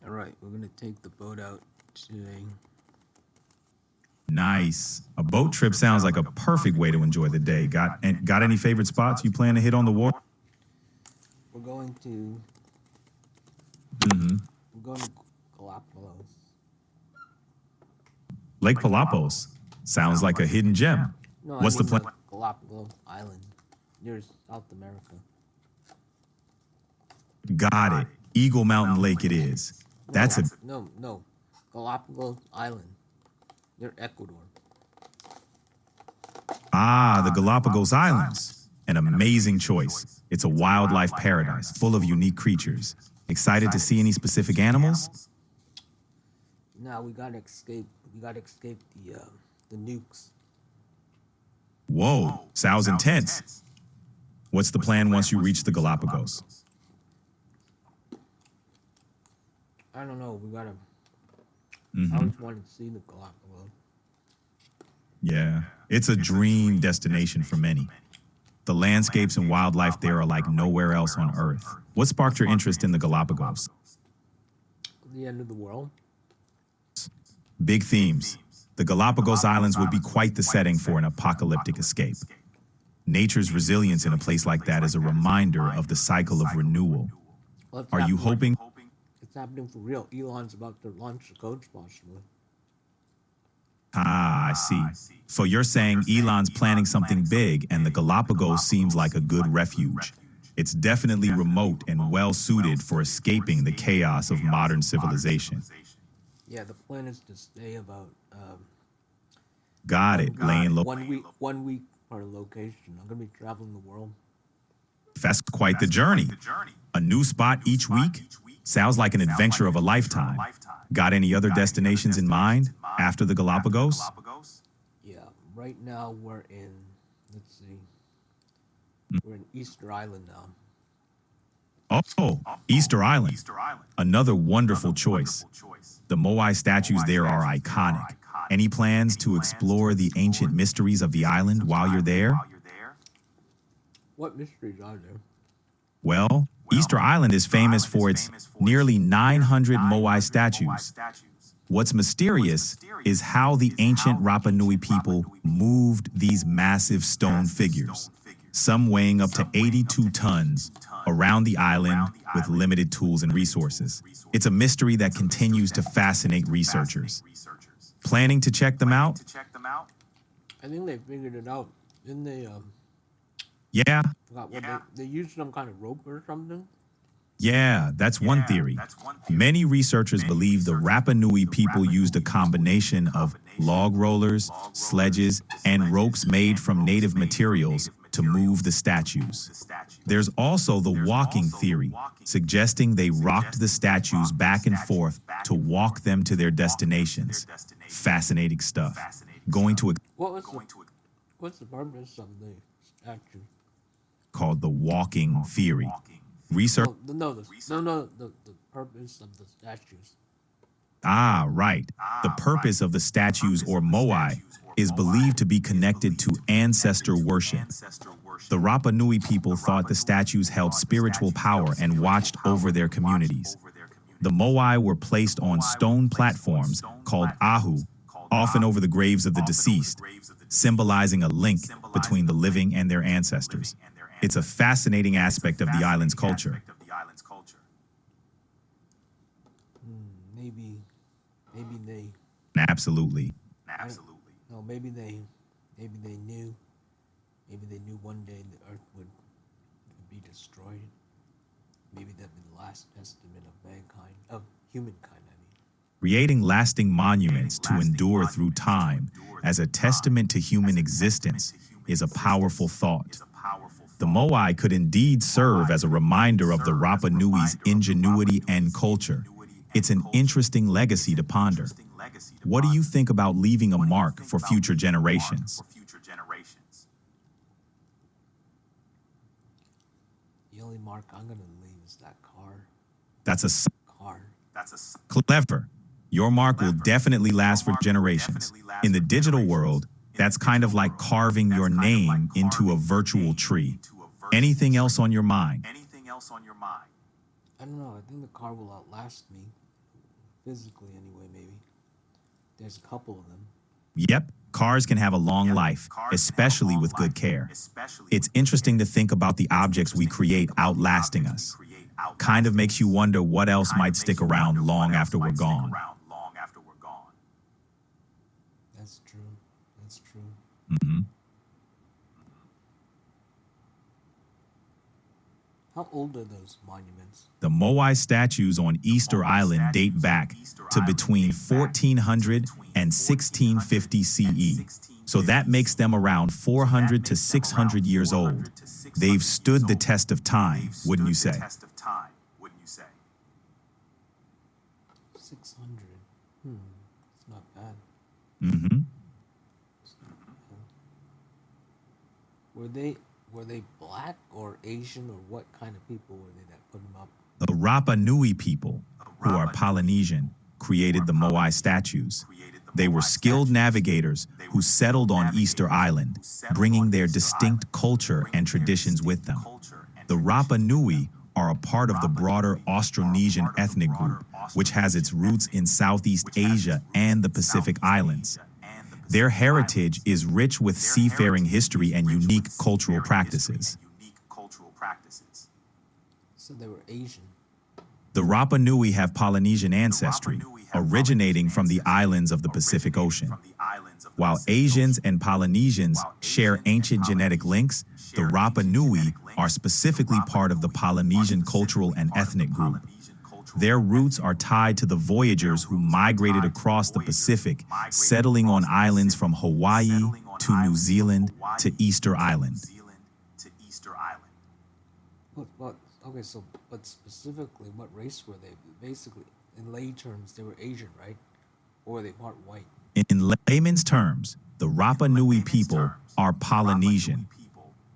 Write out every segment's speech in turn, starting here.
All right, we're gonna take the boat out today. Nice. A boat trip sounds like a perfect way to enjoy the day. Got any favorite spots you plan to hit on the water? We're going to Hmm. we're going to Galapagos. Lake Palapos sounds like a hidden gem. No, What's the plan? Galapagos Island near South America. Got it. Eagle Mountain Lake it is. That's a No, Galapagos Island near Ecuador. the Galapagos Islands. An amazing choice. It's a wildlife paradise full of unique creatures. Excited to see any specific animals? Now we gotta escape. We gotta escape the nukes. Whoa, sounds intense. What's the plan once you reach the Galapagos? I don't know. We gotta. Hmm. I always wanted to see the Galapagos. Yeah, it's a dream destination for many. The landscapes and wildlife there are like nowhere else on Earth. What sparked your interest in the Galapagos? The end of the world. Big themes. The Galapagos Islands would be quite the setting for an apocalyptic escape. Nature's resilience in a place like that is a reminder of the cycle of renewal. Well, it's Are you happening. hoping? It's happening for real. Elon's about to launch the coach possibly. I see. So you're saying Elon's planning something big and the Galapagos seems like a good refuge. It's definitely remote and well suited for escaping the chaos of modern civilization. Yeah, the plan is to stay about Got it. Laying low. 1 week per location. I'm gonna be traveling the world. That's quite the journey. A new spot each week? Sounds like an adventure of a lifetime. Got any other destinations in mind after the Galapagos? Yeah, right now we're in. Let's see. We're in Easter Island now. Oh, Easter Island. Another wonderful choice. The Moai statues there are iconic. Any plans to explore the ancient mysteries of the island while you're there? What mysteries are there? Well, Easter Island is famous for its nearly 900 Moai statues. What's mysterious is how the ancient Rapa Nui people moved these massive stone figures, some weighing up to 82 tons, around the island with limited tools and resources. It's a mystery that continues to fascinate researchers. Planning to check them out? I think they figured it out. Didn't they? Yeah, Forgot what they used some kind of rope or something. yeah, that's one theory. Many researchers believe the Rapa Nui people used a combination of log rollers, sledges, and ropes made from native materials to move the statues. There's also the walking theory, suggesting they rocked the statues back and forth to walk them to their destinations. Fascinating stuff. Going to a What's the purpose of the statue? called the walking theory. Research. The purpose of the statues. Right. The purpose of the statues or moai is believed to be connected to ancestor worship. The Rapa Nui people thought the statues held spiritual power and watched over their communities. The moai were placed on stone platforms called ahu, often over the graves of the deceased, symbolizing a link between the living and their ancestors. It's a fascinating aspect of the island's culture. Maybe they. Absolutely. No, maybe they knew. Maybe they knew one day the Earth would be destroyed. Maybe that'd be the last testament of mankind, of humankind. I mean. Creating lasting monuments to endure through time as a testament to human existence is a powerful thought. The moai could indeed serve as a reminder of the Rapa Nui's ingenuity and culture. It's an interesting legacy to ponder. What do you think about leaving a mark for future generations? The only mark I'm gonna leave is that car. That's Car. clever. Your mark will definitely last for generations. In the digital world, that's kind of like carving your name into a virtual tree. Anything else on your mind? I don't know. I think the car will outlast me. physically anyway. Maybe there's a couple of them. Yep, cars can have a long life, especially with good care. It's interesting to think about the objects we create outlasting us. Kind of makes you wonder what else might stick around long after we're gone. That's true. That's true. Mhm. How old are those monuments? The Moai statues on Easter Island date back to between 1400 and 1650 CE. So that makes them around 400 to 600 years old. They've stood the test of time, wouldn't you say? 600. It's not bad. hmm It's not bad. Were they black or Asian, or what kind of people were they that put them up? The Rapa Nui people, who are Polynesian, created the Moai statues. They were skilled navigators who settled on Easter Island, bringing their distinct culture and traditions with them. The Rapa Nui are a part of the broader Austronesian ethnic group, which has its roots in Southeast Asia and the Pacific Islands. Their heritage is rich with seafaring history and unique cultural practices. So they were Asian. The Rapa Nui have Polynesian ancestry, originating from the islands of the Pacific Ocean. While Asians and Polynesians share ancient genetic links, the Rapa Nui are specifically part of the Polynesian cultural and ethnic group. Their roots are tied to the voyagers who migrated across the Pacific, settling on islands from Hawaii to New Zealand to Easter Island. Okay, so, but specifically, what race were they? Basically, in lay terms, they were Asian, right? Or were they part white? In layman's terms, the Rapa Nui people are Polynesian.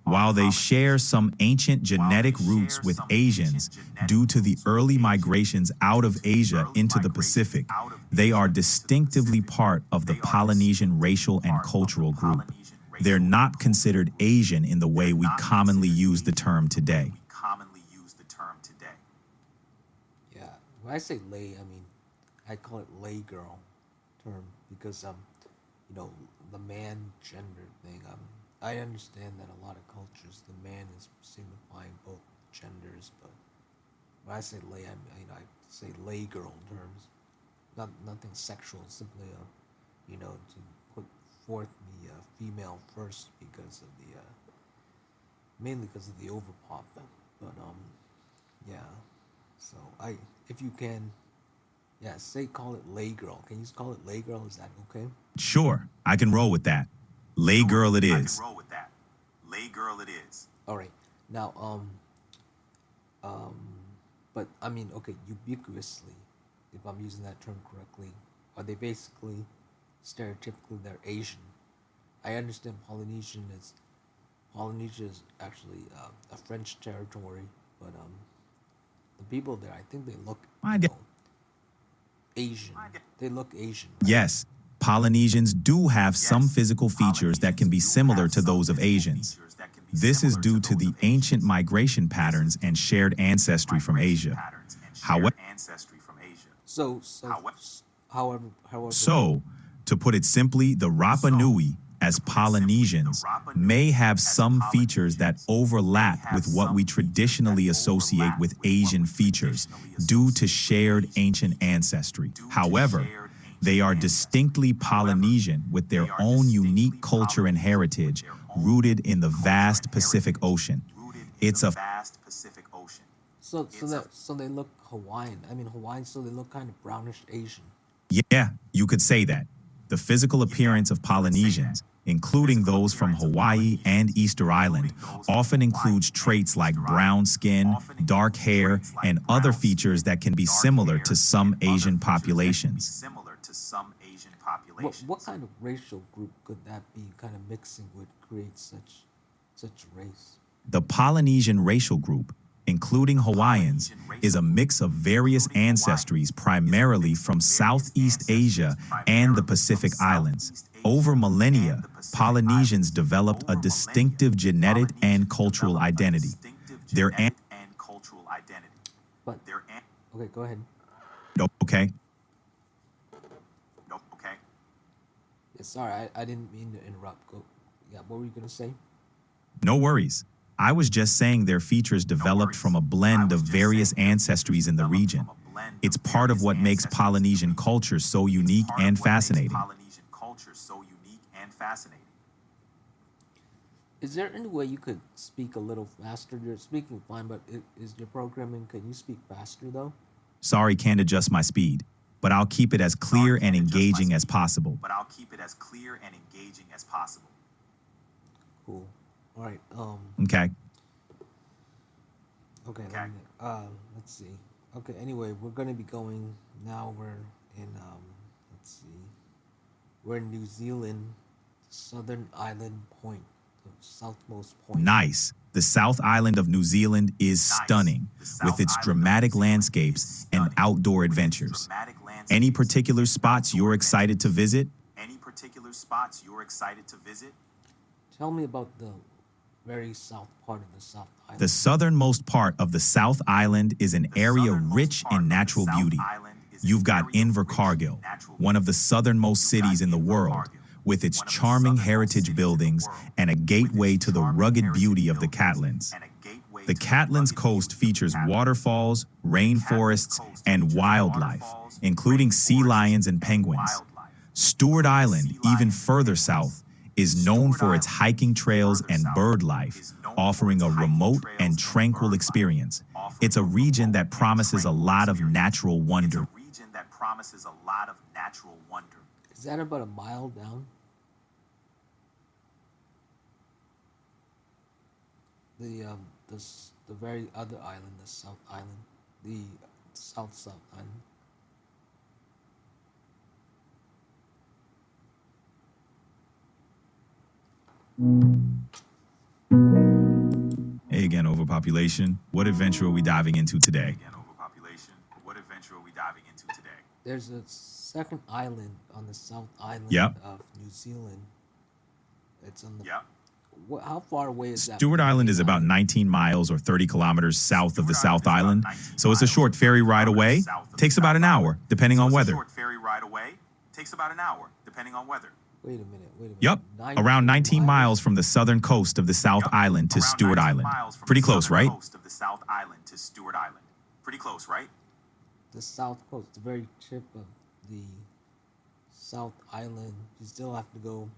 While they share some ancient genetic roots with Asians due to the early migrations out of Asia into the Pacific, they are distinctively part of the Polynesian racial and cultural group. They're not considered Asian in the way we commonly use the term today. Yeah. When I say lay, I mean, I call it lay girl term because the man gender thing. I understand that a lot of cultures the man is signifying both genders, but when I say lay, I say lay girl terms. Nothing sexual, simply to put forth the female first because of the mainly because of the overpop. But yeah. So if you can, yeah, call it lay girl. Can you call it lay girl? Is that okay? Sure, I can roll with that. Lay girl it is. All right. Now, but I mean, okay, ubiquitously, if I'm using that term correctly, are they basically stereotypically they're Asian? I understand Polynesia is actually a French territory, but the people there, I think they look Asian. They look Asian. Right? Yes, Polynesians do have some physical features that can be similar to those of Asians. This is due to the ancient migration patterns and shared ancestry from Asia. However, However, to put it simply, the Rapa Nui, as Polynesians, may have some features that overlap with what we traditionally associate with Asian features due to shared ancient ancestry. However, they are distinctly Polynesian with their own unique culture and heritage rooted in the vast Pacific Ocean. It's a so they look Hawaiian. I mean Hawaiian, so they look kind of brownish Asian. Yeah, you could say that. The physical appearance of Polynesians, including those from Hawaii and Easter Island, often includes traits like brown skin, dark hair, and other features that can be similar to some Asian populations. What kind of racial group could that be? Kind of mixing would create such a race. The Polynesian racial group, including Hawaiians, is a mix of various ancestries primarily from Southeast Asia and the Pacific Islands. Over millennia, Polynesians developed a distinctive genetic and cultural identity. But okay, go ahead. Okay. Yeah, sorry, I didn't mean to interrupt. Go. Yeah, what were you gonna say? No worries. I was just saying their features developed from a blend of various ancestries in the region. It's part of what makes Polynesian culture so unique and fascinating. Is there any way you could speak a little faster? You're speaking fine, but is your programming? Can you speak faster though? Sorry, can't adjust my speed, but I'll keep it as clear and engaging as possible. Cool. All right. Okay. Okay. Let's see. Okay. Anyway, we're gonna be going now. We're in. Let's see. We're in New Zealand, Southern Island Point, the southmost point. Nice. The South Island of New Zealand is stunning, with its dramatic landscapes and outdoor adventures. Any particular spots you're excited to visit? Tell me about the very south part of the South Island. The southernmost part of the South Island is an area rich in natural beauty. You've got Invercargill, one of the southernmost cities in the world, with its charming heritage buildings and a gateway to the rugged beauty of the Catlins. The Catlins Coast features waterfalls, rainforests, and wildlife, including sea lions and penguins. Stewart Island, even further south, is known for its hiking trails and bird life, offering a remote and tranquil experience. It's a region that promises a lot of natural wonder. Is that about a mile down? The very other island, the South Island, the South Island. Hey again, overpopulation. What adventure are we diving into today? There's a second island on the South Island Yep. of New Zealand. It's on the. How far away is that? Stewart from the Island main is about island? 19 miles or 30 kilometers south of the South Island, so it's a short ferry ride away. Takes about an hour, depending on weather. Wait a minute. Yup, around 19 miles from the southern coast of the South Island to Stewart Island. Pretty close, right? The South Coast, the very tip of the South Island. You still have to go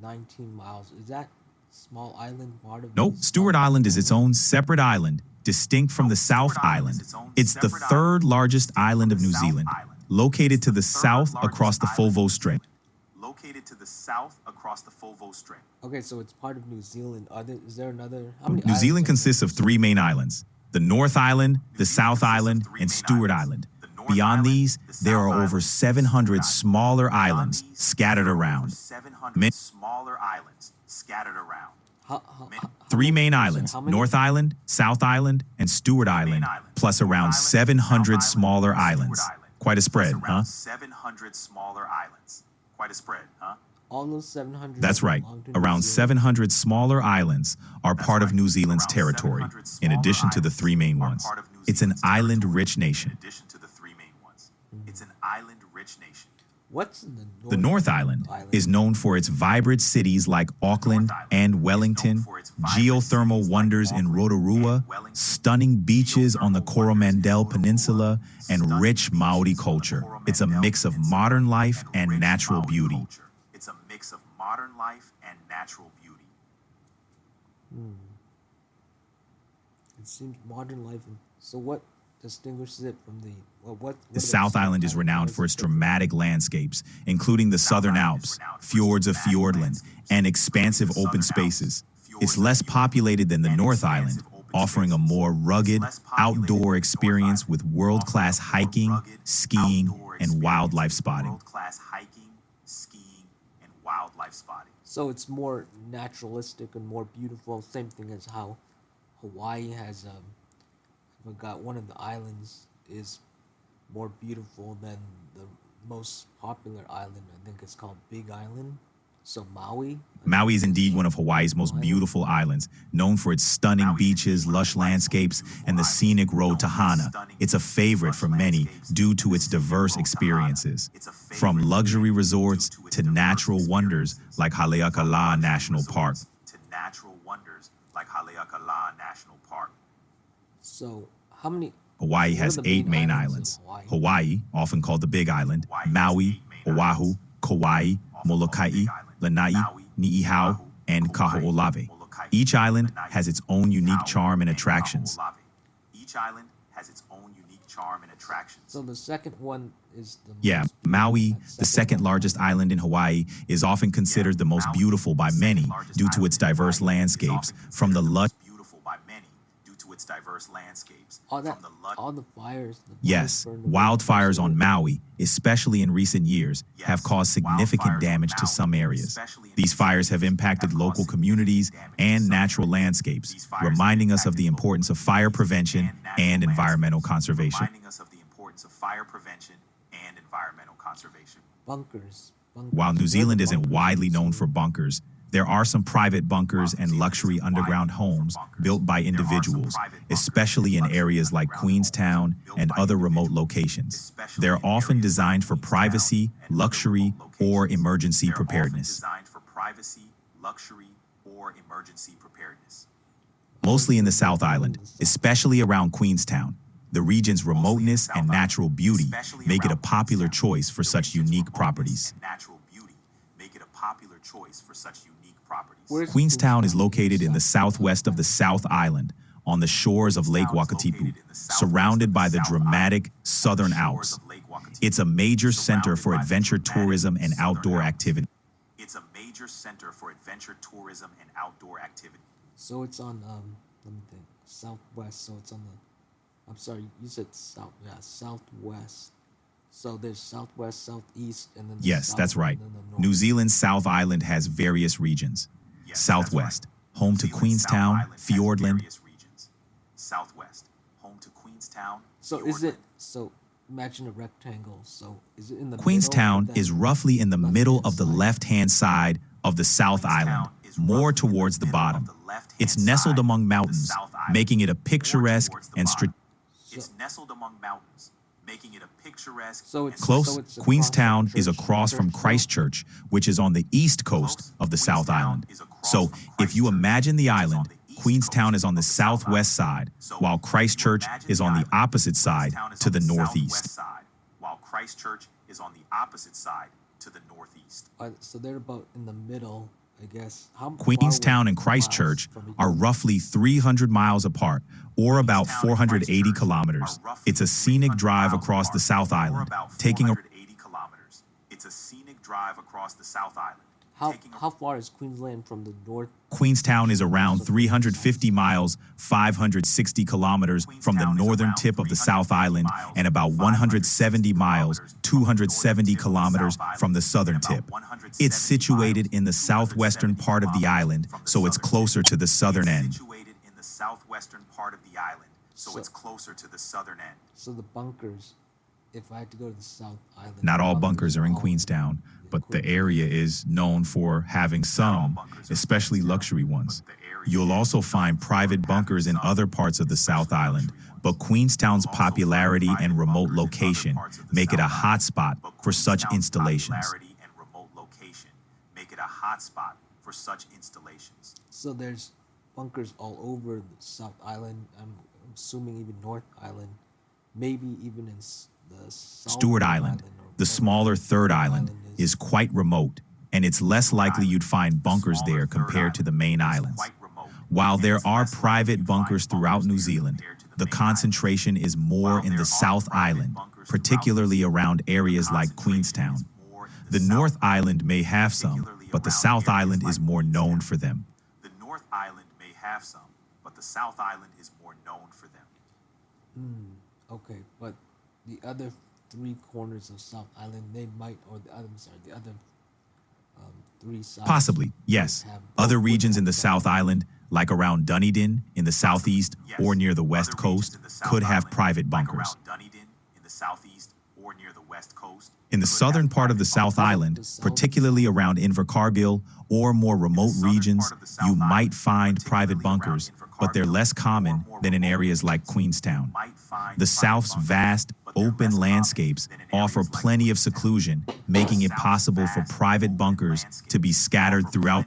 19 miles. Is that small island part of? Nope, the Stewart South Island is its own separate island, distinct from the South Island. It's the third largest island of New Zealand, located to the south across the Foveaux Strait. Okay, so it's part of New Zealand. Is there another? How many New islands Zealand are consists there? of three main islands: the North Island, the South Island, and Stewart Island. Beyond these, there are over 700 smaller islands scattered around. Three main islands: how many? North Island, South Island, and Stewart Island, plus around 700 smaller islands. Quite a spread, huh? All those 700. That's right. belong to New Around Zealand? 700 smaller islands are part of New Zealand's territory, in addition to the three main ones. It's an island-rich nation. What's in the North? The North Island is known for its vibrant cities like Auckland and Wellington, geothermal wonders in Rotorua, stunning beaches on the Coromandel Peninsula, and rich Maori culture. It's a mix of modern life and natural beauty. It seems modern life. So what distinguishes it from the? Well, what The South Island is renowned for its dramatic landscapes, including the Southern Alps, fjords of Fiordland, and expansive open spaces. It's less populated than the North Island, offering a more rugged, outdoor experience with world-class hiking, skiing, and wildlife spotting. So it's more naturalistic and more beautiful. Same thing as how Hawaii has. I forgot one of the islands is more beautiful than the most popular island. I think it's called Big Island. So Maui. Maui is indeed one of Hawaii's most beautiful islands, known for its stunning beaches, lush landscapes, and the scenic road to Hana. It's a favorite for many due to its diverse experiences, from luxury resorts to natural wonders like Haleakala National Park. So how many? Hawaii What are has the 8 main in islands. Hawaii? Hawaii, often called the Big Island, Maui, Oahu, Kauai, Molokai, Lanai, Niihau, and Kaho'olawe. Each island has its own unique charm and attractions. So the second one is the Yeah, most Maui, beautiful. the second largest island in Hawaii, is often considered the most beautiful by many due to its diverse landscapes, from the lush. All the fires. The Yes, fires burned away wildfires most of on it. Maui, especially in recent years, have caused significant damage to some areas. These fires have impacted local communities and natural landscapes, reminding us of the importance of fire prevention and environmental conservation. Bunkers. While New Zealand isn't widely known for bunkers, there are some private bunkers and luxury underground homes built by individuals, especially in areas like Queenstown and other remote locations. They're often designed for privacy, luxury, or emergency preparedness. Mostly in the South Island, especially around Queenstown. The region's remoteness and natural beauty make it a popular choice for such unique properties. Where's Queenstown is located in the southwest of the South Island, on the shores of Lake Wakatipu, surrounded by the dramatic Southern Alps. It's a major center for adventure tourism and outdoor activity. So it's on let me think. Southwest. So it's on the. I'm sorry, you said south. Yeah, southwest. So there's southwest, southeast, and then the Yes, south, that's right. and then the north. New Zealand's South Island has various regions. Southwest, home to Queenstown, Fiordland. So is it? So imagine a rectangle. So is it in the Queenstown middle? is roughly in the middle of the left-hand side of the South Island, more towards the bottom. It's nestled among mountains, making it a picturesque and strategic. So it's Close, So it's across Queenstown from is across from Christchurch, which is on the east coast of the South Island. So if you imagine the island, Queenstown is on the southwest side, while Christchurch is on the opposite side to the northeast. So they're about in the middle, I guess. How far Queenstown away and Christchurch from each are other? roughly 300 miles apart, or about 480 kilometers. It's a scenic drive across the South Island, taking a How far is Queensland from the north? Queenstown is around 350 miles, 560 kilometers from the northern tip of the South Island, and about 170 miles, 270 kilometers from the southern tip. It's situated in the southwestern part of the island, so it's closer to the southern end. So the bunkers. If I had to go to the South Island, Not all bunkers are in all- Queenstown, but the area is known for having some, especially luxury ones. You'll also find private bunkers in other parts of the South Island, but Queenstown's popularity and remote location make it a hotspot for such installations. So there's bunkers all over the South Island. I'm assuming even North Island, maybe even in the South Stewart Island, or the whatever smaller third island, is quite remote, and it's less likely you'd find bunkers there compared to the main islands. While there are private bunkers throughout New Zealand, the concentration is more in the South Island, particularly around areas like Queenstown. The North Island may have some, but the South Island is more known for them. Okay, but the other three corners of South Island, they might, or the other, I'm sorry, the other three sides. Possibly, yes. have- Other would regions in have the that. South Island, like around Dunedin in the southeast or near the west coast, could have private bunkers. In the southern part of the South Island, particularly around Invercargill or more remote regions, you might find private bunkers, but they're less common than in areas like Queenstown. The South's vast, open landscapes offer plenty of seclusion, making it possible for private bunkers to be scattered throughout.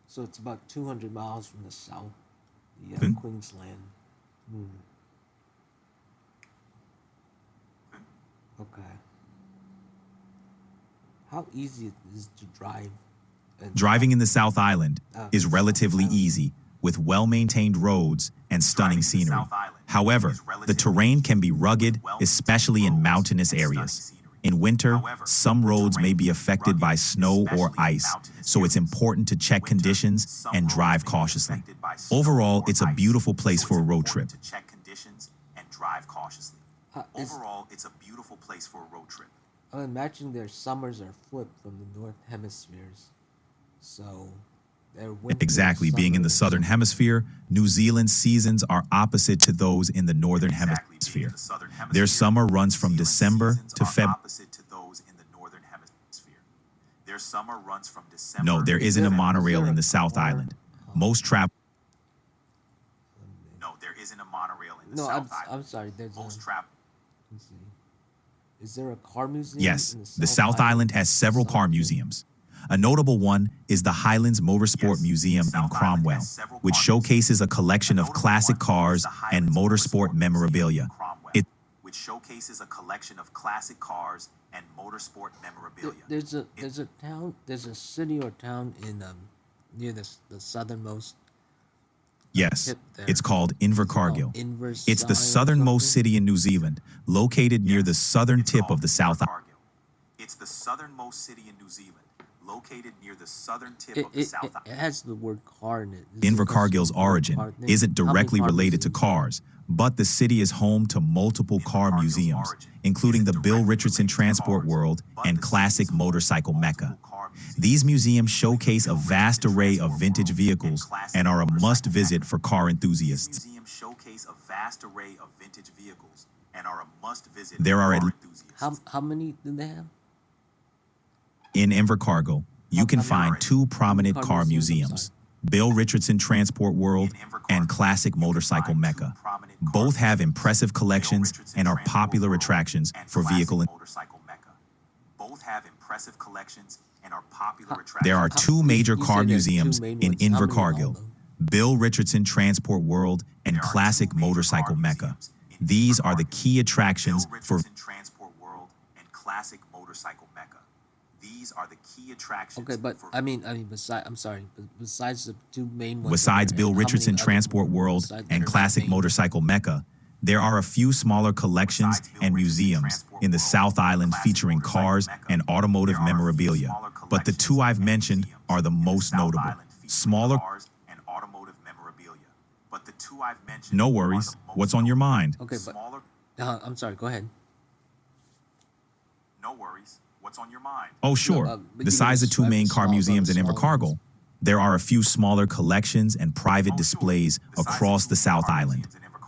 So it's about 200 miles from the south, the Queensland. Okay. How easy it is to drive? Driving in the South Island is relatively easy, with well-maintained roads and stunning scenery. However, the terrain can be rugged, especially in mountainous areas. In winter, some roads may be affected by snow or ice, so it's important to check conditions and drive cautiously. Overall, it's a beautiful place for a road trip. I imagine their summers are flipped from the north hemispheres, so their winter. Exactly, being in the southern hemisphere, New Zealand's seasons are opposite to those in the northern hemisphere. Their summer runs from December to February. No, there isn't a monorail in the South Island. Most travel. No, I'm sorry. There's let's see. Is there a car museum? Yes, in the South Island has several car museums. A notable one is the Highlands Motorsport Museum in Cromwell, which showcases a collection of classic cars and motorsport memorabilia. There's a town, there's a city or town in near the southernmost. Yes, tip there. it's called Invercargill. Invercargill It's the or southernmost something? city in New Zealand, located near the southern tip of the South Island. It has the word car in it. Is it Invercargill's just a word origin car thing? isn't How many directly car related to museums? cars, but the city is home to multiple car museums, including the Bill Richardson Transport World and Classic Motorcycle Mecca. These museums showcase a vast array of vintage vehicles and are a must-visit for car enthusiasts. There are How many do they have? in Invercargill, you can How many find two prominent car car museums? I'm museums, Bill Richardson Transport World and Classic Motorcycle Mecca. Both have impressive collections and are popular attractions for vehicle. There are two major You car said there are two museums main in ones. How many are Invercargill, them? Bill Richardson Transport World and Classic Motorcycle Mecca. These are the key attractions for. Okay, but I mean, besides, I'm sorry, but besides the two main ones. Besides that are- Bill how many Richardson other Transport ones World besides that and are not Classic main? Motorcycle Mecca, there are a few smaller collections and museums in the South Island featuring cars and automotive memorabilia, but the two I've mentioned are the most notable. Smaller. No worries. What's on your mind? Okay, but I'm sorry. Go ahead. Oh, sure. but you Besides the can two describe main the car small- museums in the small Invercargill, ones. there are a few smaller collections and private displays across the South Island.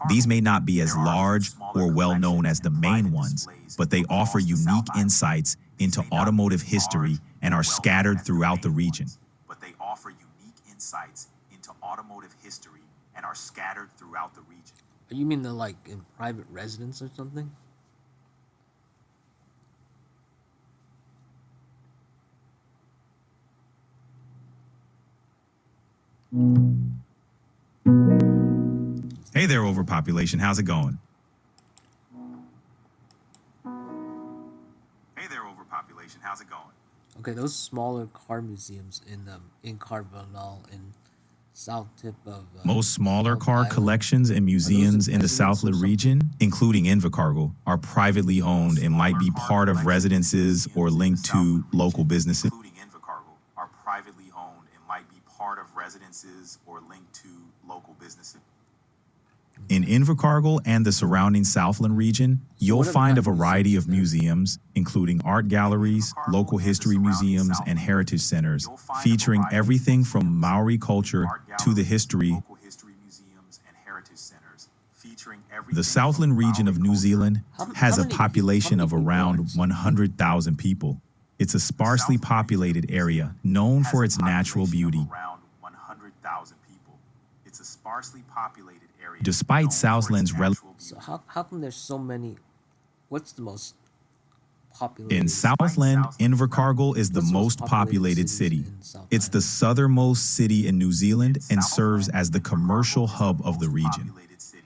These may not be as large or well known as the main ones, but they offer unique insights into automotive history and are scattered throughout the region. But they offer unique insights into automotive history and are scattered throughout the region. You mean they're like in private residence or something? Hey there, Overpopulation. How's it going? Hey there, Overpopulation. How's it going? Okay, those smaller car museums in Carvanal in south tip of Most smaller Long car Island. collections and museums in the residents or Southland something? region, including Invercargill, are privately owned and might be part of residences or linked to local businesses. Including Invercargill, are privately owned and might be part of residences or linked to local businesses. In Invercargill and the surrounding Southland region, you'll what are the find a kind of variety of museums museums, including art galleries, local history museums, and heritage centers, featuring everything from Maori culture to the history. Local history museums and heritage centers featuring everything The from Southland region of Maori New culture Zealand has how a many- population how of many people around are- 100,000 people. It's a sparsely populated area known has for a its natural population of beauty. around 100,000 people. It's a sparsely populated area. Despite known for its Southland's natural beauty. So how come there's so many? What's the most populated? In Southland, Invercargill is the What's most populated cities city. in South It's the Island? southernmost city in New Zealand and serves Southland, as the Invercargill commercial is the hub of the most region. populated city.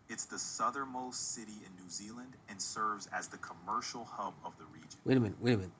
It's the southernmost city in New Zealand and serves as the commercial hub of the region. Wait a minute.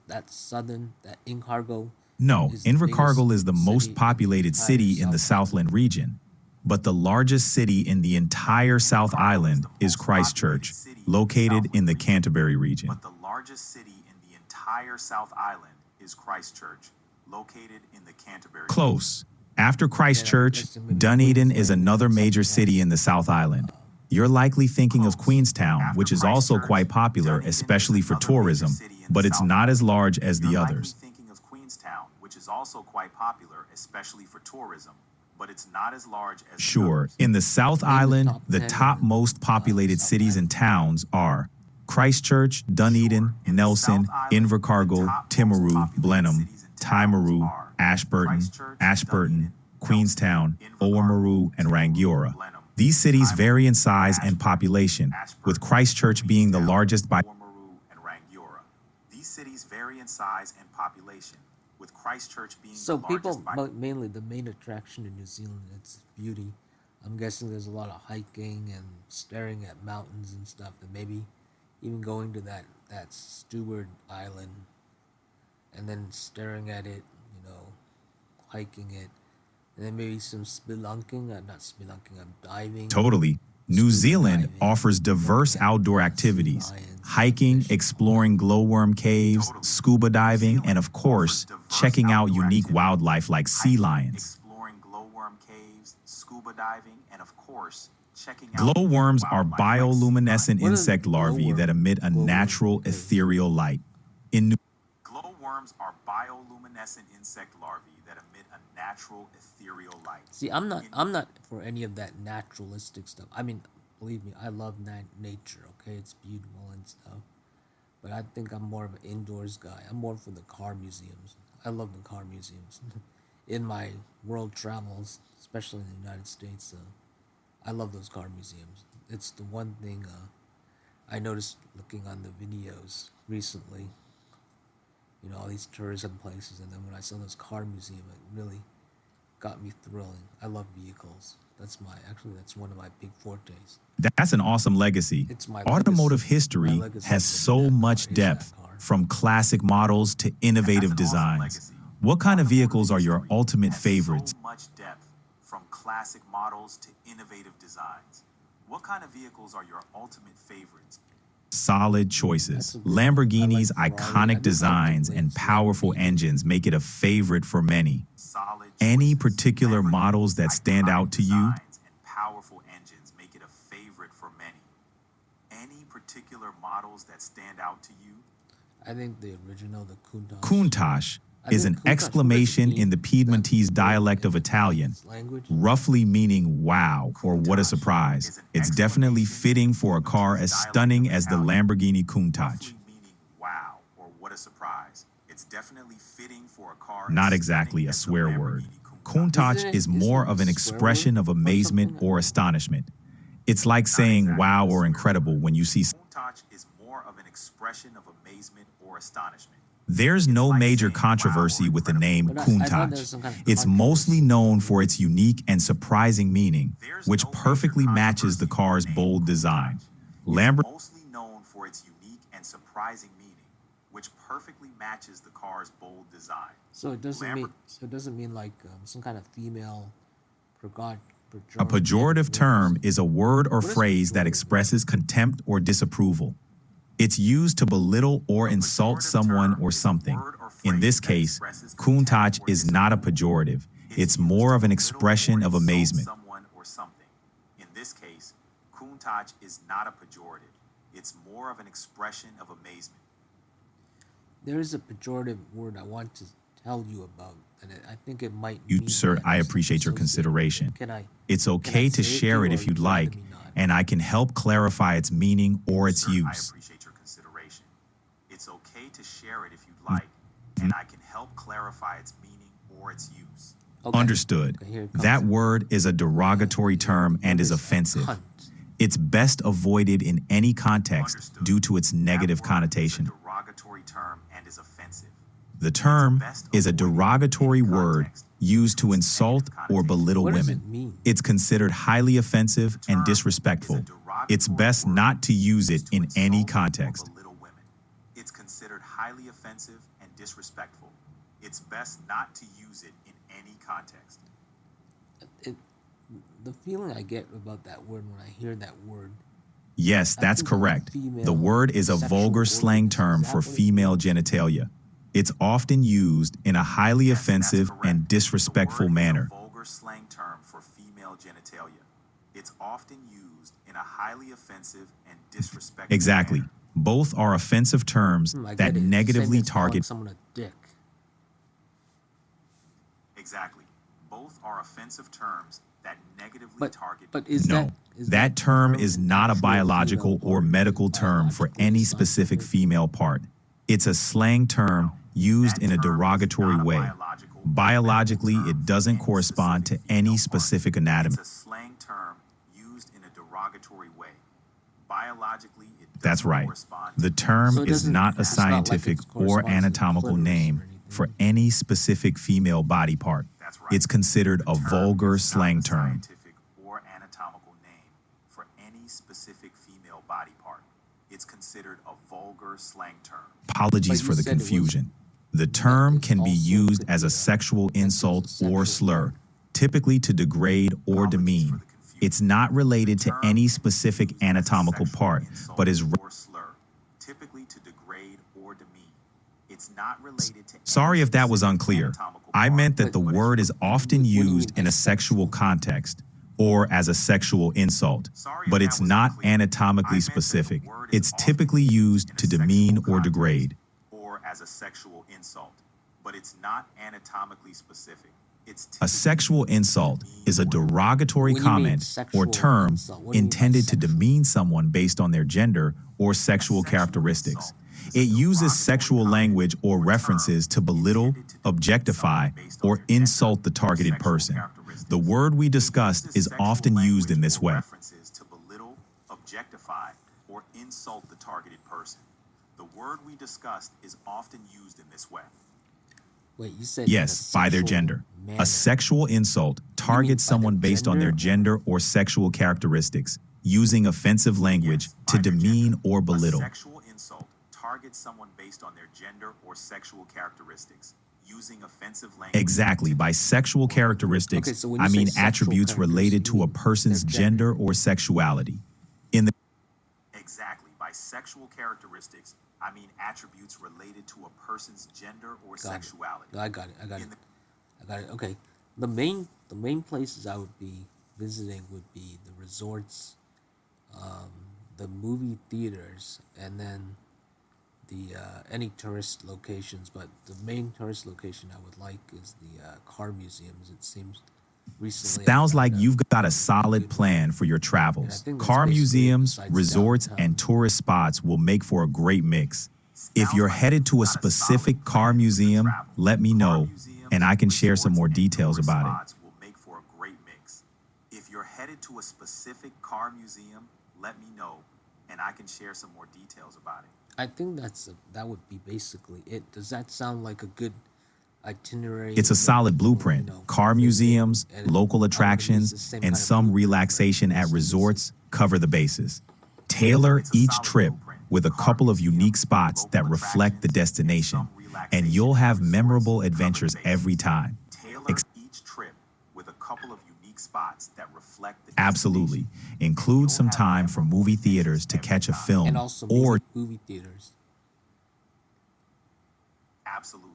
That southern, that Incargo. No, is the Invercargill biggest is the city most in populated the city entire in the South Southland region. But the largest city in the entire South Invercargill Island the is most Christchurch, populated city located Southland in the region. Canterbury region. But the largest city in the entire South Island is Christchurch, located in the Canterbury region. Close. After Christchurch, guess maybe Dunedin is Queensland, another something major like city in the South Island. You're likely thinking of Close. Queenstown, After which is also Christchurch, quite popular, Dunedin is especially for another major tourism, city in the but it's South not as Island. large as the You're likely others. thinking of Queenstown, which is also quite popular, especially for tourism, but it's not as large as the Sure, others. in the South Name the Island, top the 10 top most populated South cities and towns are Christchurch, Dunedin, In the Nelson, South Island, the Invercargill, top most Timaru, populated Blenheim, cities and towns Timaru, are Ashburton, Christchurch, Ashburton, Dunedin, Queenstown, Nelson, Oamaru, and Timaru, Rangiora. Blenheim, These cities Timaru, vary in size and Ashburton, population, with Ashburton, Christchurch being the Queenstown, largest by Oamaru, and Rangiora. These cities vary in size and population, with Christchurch being So the people, largest by mainly the main attraction in New Zealand, it's beauty. I'm guessing there's a lot of hiking and staring at mountains and stuff, and maybe even going to that Stewart Island, and then staring at it, hiking it, and then maybe some spelunking. Not spelunking. I'm diving. Totally. New Scuba Zealand diving, offers diverse looking at outdoor sea activities, lions, hiking, fish. exploring glowworm caves, Totally. scuba diving, and of course, offers diverse checking out outdoor unique activities, wildlife like sea hiking, lions. exploring glowworm caves, scuba diving, and of course, checking out Glowworms are wildlife like sea bioluminescent What is insect larvae glowworm? that emit a Glowworm, natural okay. ethereal light. In New Glowworms are bioluminescent insect larvae that emit a natural ethereal light. See, I'm not for any of that naturalistic stuff. I mean, believe me, I love nature. Okay, it's beautiful and stuff. But I think I'm more of an indoors guy. I'm more for the car museums. I love the car museums. In my world travels, especially in the United States, I love those car museums. It's the one thing I noticed looking on the videos recently. All these tourism places, and then when I saw this car museum, it really got me thrilling. I love vehicles. That's one of my big fortes. That's an awesome legacy. It's my Automotive legacy. history My legacy has is that so car much is that depth, car. from classic models to innovative That's an awesome designs. legacy. What kind of Automotive vehicles are your history ultimate has favorites? So much depth, from classic models to innovative designs. What kind of vehicles are your ultimate favorites? Solid That's choices. a good one. Lamborghini's I like Ferrari. I iconic do designs contemplate and powerful Lamborghini. engines make it a favorite for many. Solid Any choices. particular Lamborghini's models that stand iconic out to you? designs and powerful engines make it a favorite for many. Any particular models that stand out to you? I think the original, the Countach. Countach I is an think Countach, what does it exclamation mean? in the Piedmontese That- dialect of Italian, Its language. roughly meaning wow or what a surprise. It's definitely fitting for a car as stunning as the Lamborghini Countach. Roughly meaning wow or what a surprise. It's It's definitely fitting for a car. Not as exactly stunning a as the swear word. Lamborghini Countach Isn't it- is isn't more it of an a swear expression word of or amazement something? or astonishment. It's like Not saying exactly wow a or swear incredible word. when you see. Countach is more of an expression of amazement or astonishment. There's It's no like major saying wow or controversy with the incredible. name But I thought there Countach. was some kind of It's mostly controversy known about for it. its unique and surprising meaning, There's which no major perfectly matches the controversy with car's the name bold Countach. design. It's Lamborghini mostly known for its unique and surprising meaning, which perfectly matches the car's bold design. So it doesn't Lambert- mean like some kind of female A pejorative term is a word or What is phrase that pejorative? expresses contempt or disapproval. It's used to belittle or insult pejorative someone term or is a something. word or In phrase this that case, expresses Countach contempt or is not a pejorative. It's used more to of an belittle expression or of insult amazement. someone or something. In this case, Countach is not a pejorative. It's more of an expression of amazement. There is a pejorative word I want to tell you about, and I think it might. You, mean sir, that I it's appreciate your associated with it. consideration. Can I? It's okay to say it share to it you, if or you'd would you rather like, me not? and I can help clarify its meaning or its Sir, I use. appreciate your consideration. It's okay to share it if you'd like, and I can help clarify its meaning or its use. Okay. Understood. Okay, here it comes. That word is a derogatory term and is What offensive. cunt? It's best avoided in any context Understood. due to its negative That word connotation. is a derogatory term and is offensive. The term best is a avoided in derogatory any word context used to due to its insult negative or connotation. belittle What does women. it mean? It's considered highly offensive The term and disrespectful. is a derogatory It's best word not to use it used to in any insult or context. belittle women. It's considered highly offensive and disrespectful. It's best not to use it in any context. The feeling I get about that word when I hear that word. Yes, I that's think of correct. female The word is a sexual vulgar slang organs. term Is that for what it female means? genitalia. It's often used in a highly Yes, that's offensive correct. and disrespectful The word manner. is a vulgar slang term for female genitalia. It's often used in a highly offensive and disrespectful Exactly. manner. Both are offensive terms I that get it. Same negatively as calling target. someone a dick. Exactly. Both are offensive terms that negatively But target. is No, is that term is an not a actual biological female or organ? medical Is it term for biologically any assigned to specific it? female part. It's a slang term used That in a term is derogatory not a way. biological or Biologically, medical term it for doesn't any correspond to specific female any part. specific anatomy. It's a slang term used in a derogatory way. Biologically, it doesn't That's right. correspond to The any term So it is doesn't- not a it's not like it scientific corresponds or to the anatomical clitoris or name anything. for any specific female body part. That's right. It's considered The a term vulgar is not slang a term. scientific or anatomical name for any specific female body part. It's considered a vulgar slang term. Apologies But you for the said it was- confusion. The term it's can be also used could as be a a sexual offensive insult sexual or slur, word. typically to degrade or Apologies for demean. the confusion. It's not related The to term any can be specific used as a anatomical sexual part, insult but is or slur, typically to degrade or demean. It's not related to any sorry if that was specific unclear. anatomical I part, meant that the but is word is often what do you mean used by in a sexual sexual? context or as a sexual insult, Sorry if but that it's was not unclear. I anatomically meant that the specific. word is It's often typically used in a to sexual demean or context degrade. or as a sexual insult, but it's not anatomically specific. It's A typically sexual used to insult demean is a or degrade. derogatory When you mean comment or sexual term insult, what do you mean by intended to sexual? demean someone based on their gender or sexual sexual characteristics. insult is a It uses derogatory sexual comment language or or term references to belittle, intended to demean objectify, someone based on or their gender insult the or targeted sexual person. characteristics. The word we It discussed uses is sexual often used in language this or way. references to belittle, objectify, or insult the targeted person. The word we discussed is often used in this way. Wait, you said in a Yes, by their sexual gender. manner. A sexual insult targets by their someone based on their gender or sexual characteristics, using offensive language Yes, to by their demean gender. or belittle. A sexual insult targets someone based on their gender or sexual characteristics, using offensive language. Exactly. to By demean sexual or belittle. characteristics, Okay, so when you I say mean sexual attributes related to a characteristics, you mean person's their gender gender. or sexuality. In the Exactly. By sexual characteristics, I mean attributes related to a person's gender or Got it. sexuality. I got it. I got In it. the- I got it. Okay. The main places I would be visiting would be the resorts, the movie theaters, and then the any tourist locations. But the main tourist location I would like is the car museums. It seems recently. I sounds found like out you've got a good solid one. plan for your And I travels. think that's Car basically it museums, besides resorts, downtown. and tourist spots will make for a great mix. If you're headed to a specific car museum, let me know, and I can share some more details about it. Will make for a great mix. If you're headed to a specific car museum, let me know, and I can share some more details about it. I think that would be basically it. Does that sound like a good itinerary? It's a solid blueprint. Car museums, local attractions, and some relaxation at resorts cover the bases. Tailor each trip with a couple of unique spots that reflect the destination, and you'll have memorable adventures every time. Tailor each trip with a couple of unique spots that reflect the Absolutely. Include some time for movie theaters to catch a film And also or movie theaters. Absolutely.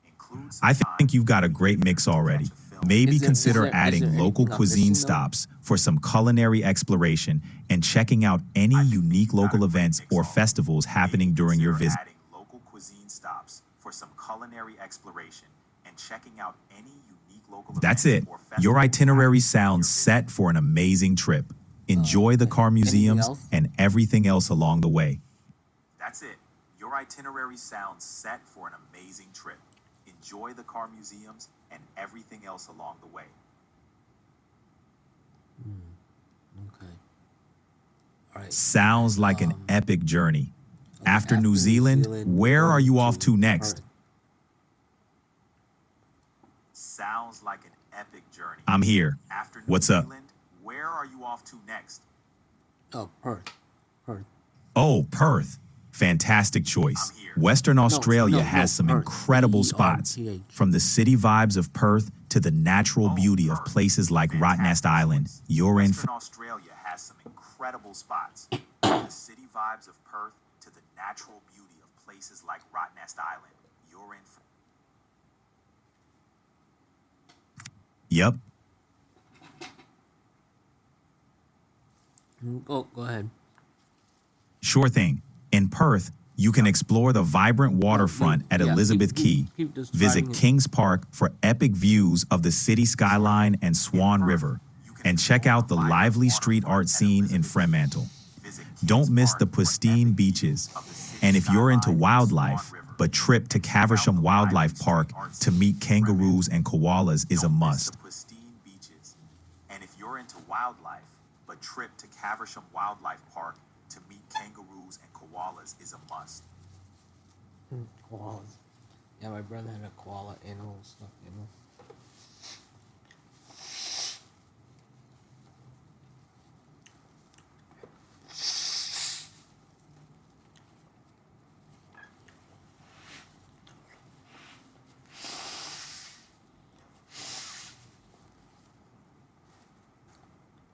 Include some I time think you've got a great mix already. Maybe Is there- consider is there adding anything local I'm cuisine missing, though? stops for some culinary exploration and checking out any unique local events or festivals happening during your visit. Adding local cuisine stops for some culinary exploration and checking out any unique local That's events it. or festivals Your itinerary happening during sounds your visit. set for an amazing trip. Enjoy the car museums else? and everything else along the way. That's it. Your itinerary sounds set for an amazing trip. Enjoy the car museums and everything else along the way. Okay. All right. Sounds like an epic journey. Okay, After New Zealand, where are you off to next? Perth. Sounds like an epic journey. I'm here. After New What's up? Zealand, where are you off to next? Oh, Perth. Perth. Oh, Perth. Fantastic choice. I'm here. Western Australia no, has some Perth. incredible spots. PRTH. From the city vibes of Perth to the natural beauty of Perth. places like Rottnest Fantastic Island. choice. You're in Western Australia has some incredible spots. From the city vibes of Perth to the natural beauty of places like Rottnest Island. You're in for Yep. Go ahead. Sure thing. In Perth, you can explore the vibrant waterfront at Yeah, Elizabeth keep Key. describing Visit it. Kings Park for epic views of the city skyline and Swan River. And check out the lively street art scene in Fremantle. visit Don't Kings miss Park the for pristine epic beaches. views of the city And if you're into skyline and wildlife, Swan River. but trip to Caversham Wildlife Park to meet kangaroos and koalas is a Don't miss must. the pristine beaches. And if you're into wildlife, but trip to Caversham Wildlife Park to meet kangaroos and koalas is a must. Koalas. Yeah, my brother had a koala animal stuff, you know.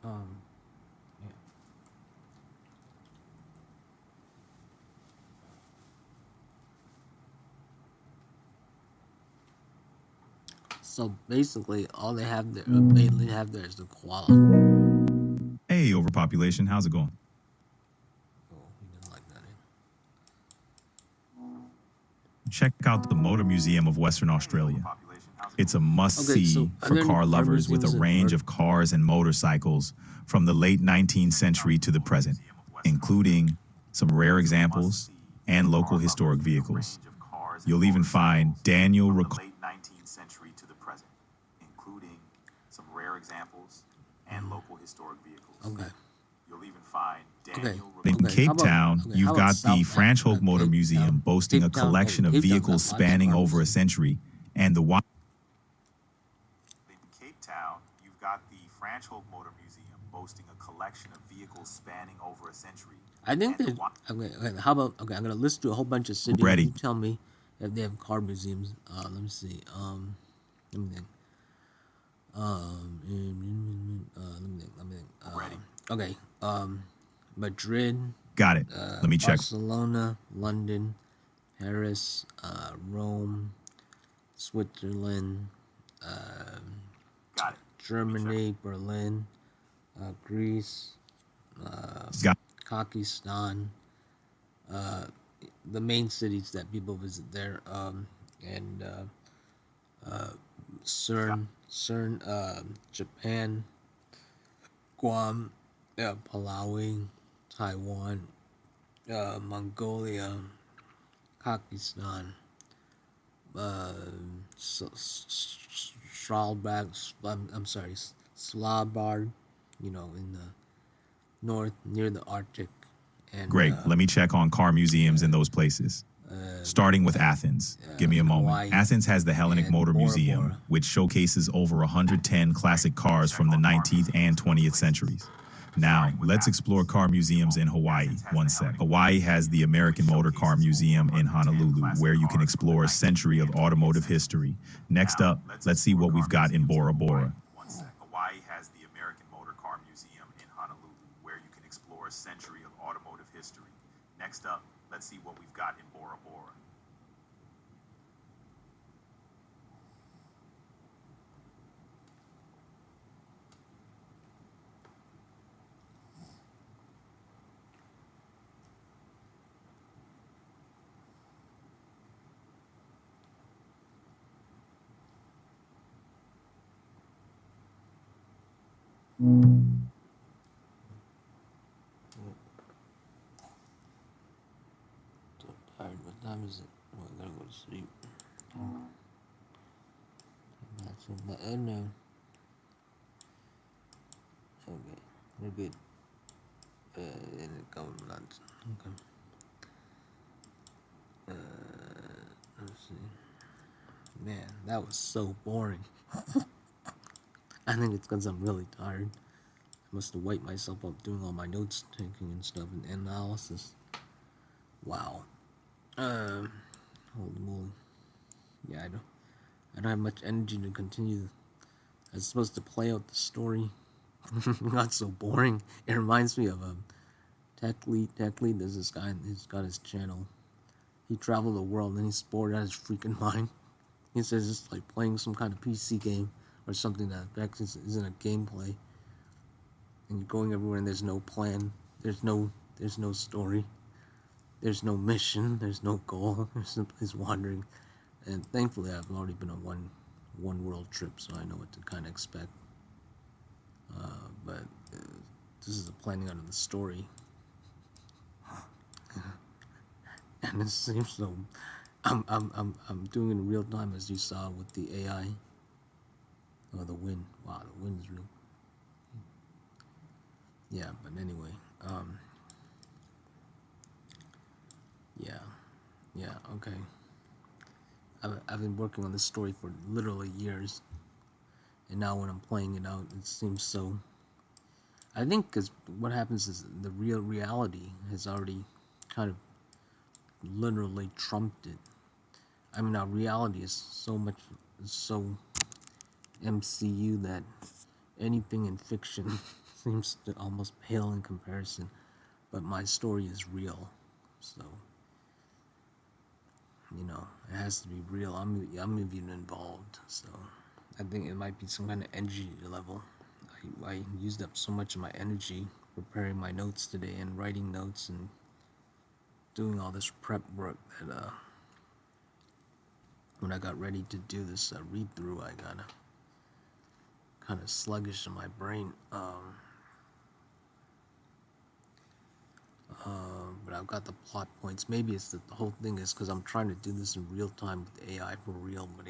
Yeah. So basically, all they have there, mainly have there is the koala. Hey, overpopulation, how's it going? Oh, he didn't like that. Check out the Motor Museum of Western Australia. Population, how's it It's a going? must Okay, see so are for there any car car lovers with a museums in range Perth? of cars and motorcycles from the late 19th century to the present, including some rare examples and local historic vehicles. Range of cars and You'll even find motorcycles Daniel from the Ricc- late 19th century to the present, including some rare examples and local historic vehicles. Okay. You'll even find Okay. Daniel In Ricc- Okay, Cape how about- Town, okay, you've how about got the South Franschhoek Africa, Motor Cape Museum Town? boasting a Cape Town, collection of Cape Town's got vehicles lots of spanning car over a museums. century, and the In Cape Town, you've got the Franschhoek Motor Museum boasting a collection of vehicles spanning over a century. I think And that. Okay, how about? Okay, I'm gonna list you a whole bunch of cities. Ready. You tell me if they have car museums. Let me see. Let me think. Let me think. Ready. Okay. Madrid. got it. Let me check. Barcelona, London, Paris, Rome, Switzerland, Got it. Germany, Berlin, Greece, Got Pakistan, the main cities that people visit there, and CERN, Japan, Guam, Palau, Taiwan, Mongolia, Pakistan, Svalbard, I'm sorry, Svalbard, you know, in the north near the Arctic, and Great. Let me check on car museums in those places. Starting with Athens. Give me a moment. Hawaii, Athens has the Hellenic and Motor Bora Museum, Bora. which showcases over 110 classic cars from the 19th and 20th centuries. Now, let's explore car museums in Hawaii. One sec. Hawaii has the American Motor Car Museum in Honolulu, where you can explore a century of automotive history. Next up, let's see what we've got in Bora Bora. Hawaii has the American Motor Car Museum in Honolulu, where you can explore a century of automotive history. Next up, let's see what we've got in Bora Bora. So tired. What time is it? Oh, I gotta go to sleep. That's in the end now. Okay, we're good. In the government. Okay. Let's see. Man, that was so boring. I think it's because I'm really tired. I must have wiped myself up doing all my notes taking and stuff and analysis. Wow. Holy moly. Yeah, I don't have much energy to continue. I was supposed to play out the story. It got so boring. It reminds me of Tech Lead. There's this guy, he's got his channel. He traveled the world and he's bored out of his freaking mind. He says it's like playing some kind of PC game or something that actually isn't a gameplay. And you're going everywhere and there's no plan. There's no story. There's no mission. There's no goal. There's simply wandering. And thankfully I've already been on one world trip, so I know what to kind of expect. But this is the planning out of the story. And it seems so. I'm doing it in real time, as you saw with the AI. Oh, the wind. Wow, the wind is real. Yeah, but anyway, yeah, okay. I've been working on this story for literally years, and now when I'm playing it out, it seems so. I think because what happens is the reality has already kind of literally trumped it. I mean, our reality is so MCU that anything in fiction seems to almost pale in comparison. But my story is real, so you know it has to be real. I'm even involved, so I think it might be some kind of energy level. I used up so much of my energy preparing my notes today and writing notes and doing all this prep work that when I got ready to do this read through, I got kind of sluggish in my brain. But I've got the plot points. Maybe it's that the whole thing is because I'm trying to do this in real time with AI for real, but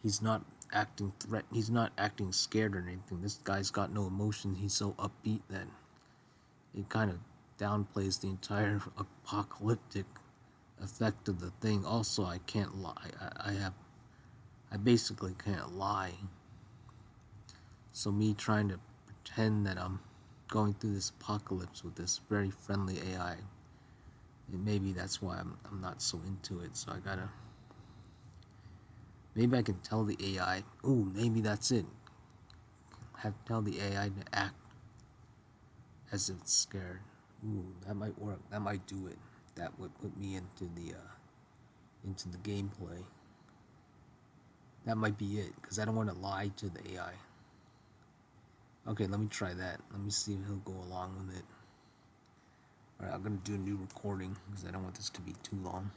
he's not acting he's not acting scared or anything. This guy's got no emotion. He's so upbeat that it kind of downplays the entire apocalyptic effect of the thing. Also, I can't lie. I basically can't lie. So me trying to pretend that I'm going through this apocalypse with this very friendly AI, and maybe that's why I'm not so into it. So I gotta, maybe I can tell the AI, ooh, maybe that's it. Tell the AI to act as if it's scared. Ooh, that might work. That might do it. That would put me into the gameplay. That might be it, because I don't want to lie to the AI. Okay, let me try that. Let me see if he'll go along with it. Alright, I'm gonna do a new recording because I don't want this to be too long.